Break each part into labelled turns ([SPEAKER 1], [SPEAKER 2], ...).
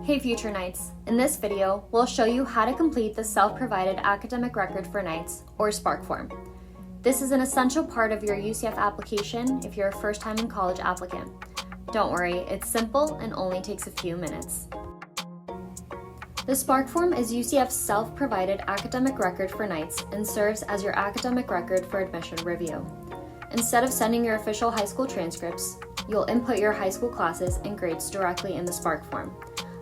[SPEAKER 1] Hey Future Knights! In this video, we'll show you how to complete the Self-Provided Academic Record for Knights, or SPARK form. This is an essential part of your UCF application if you're a first-time in college applicant. Don't worry, it's simple and only takes a few minutes. The SPARK form is UCF's self-provided academic record for Knights and serves as your academic record for admission review. Instead of sending your official high school transcripts, you'll input your high school classes and grades directly in the SPARK form.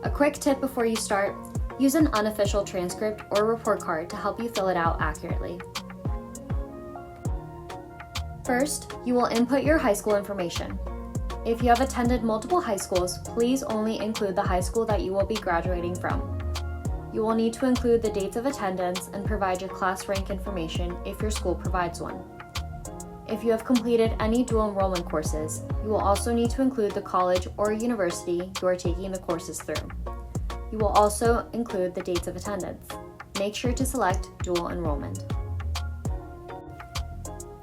[SPEAKER 1] A quick tip before you start, use an unofficial transcript or report card to help you fill it out accurately. First, you will input your high school information. If you have attended multiple high schools, please only include the high school that you will be graduating from. You will need to include the dates of attendance and provide your class rank information if your school provides one. If you have completed any dual enrollment courses, you will also need to include the college or university you are taking the courses through. You will also include the dates of attendance. Make sure to select dual enrollment.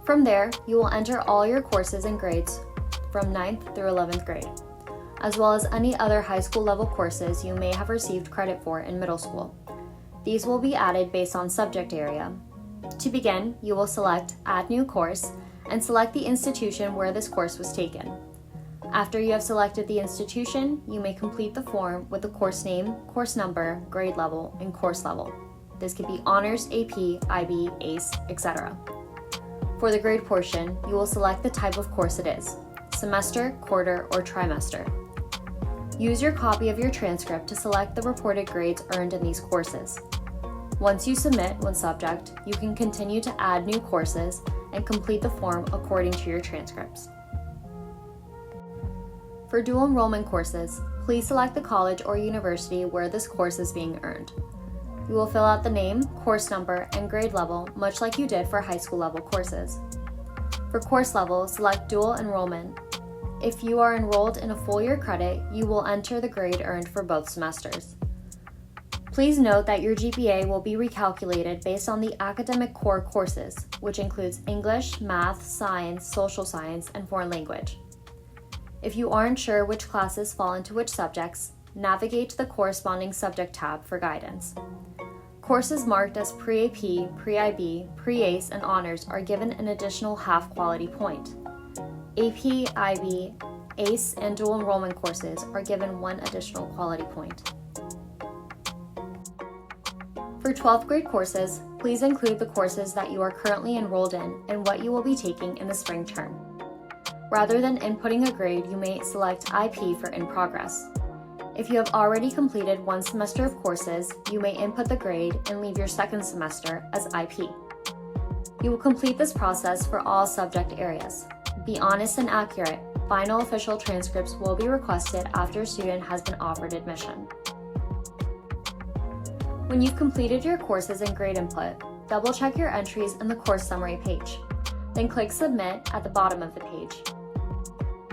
[SPEAKER 1] From there, you will enter all your courses and grades from 9th through 11th grade, as well as any other high school level courses you may have received credit for in middle school. These will be added based on subject area. To begin, you will select Add New Course and select the institution where this course was taken. After you have selected the institution, you may complete the form with the course name, course number, grade level, and course level. This could be Honors, AP, IB, ACE, etc. For the grade portion, you will select the type of course it is, semester, quarter, or trimester. Use your copy of your transcript to select the reported grades earned in these courses. Once you submit one subject, you can continue to add new courses and complete the form according to your transcripts. For dual enrollment courses, please select the college or university where this course is being earned. You will fill out the name, course number, and grade level much like you did for high school level courses. For course level, select dual enrollment. If you are enrolled in a full year credit, you will enter the grade earned for both semesters. Please note that your GPA will be recalculated based on the academic core courses, which includes English, Math, Science, Social Science, and Foreign Language. If you aren't sure which classes fall into which subjects, navigate to the corresponding subject tab for guidance. Courses marked as Pre-AP, Pre-IB, Pre-ACE, and Honors are given an additional half quality point. AP, IB, ACE, and dual enrollment courses are given one additional quality point. For 12th grade courses, please include the courses that you are currently enrolled in and what you will be taking in the spring term. Rather than inputting a grade, you may select IP for in progress. If you have already completed one semester of courses, you may input the grade and leave your second semester as IP. You will complete this process for all subject areas. Be honest and accurate. Final official transcripts will be requested after a student has been offered admission. When you've completed your courses and grade input, double-check your entries in the course summary page. Then click Submit at the bottom of the page.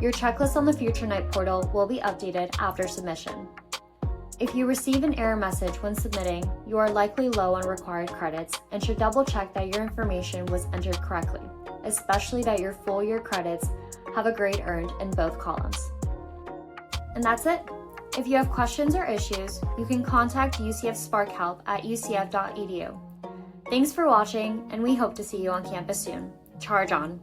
[SPEAKER 1] Your checklist on the Future Knight portal will be updated after submission. If you receive an error message when submitting, you are likely low on required credits and should double-check that your information was entered correctly, especially that your full year credits have a grade earned in both columns. And that's it. If you have questions or issues, you can contact UCF SPARK help at ucf.edu. Thanks for watching, and we hope to see you on campus soon. Charge on!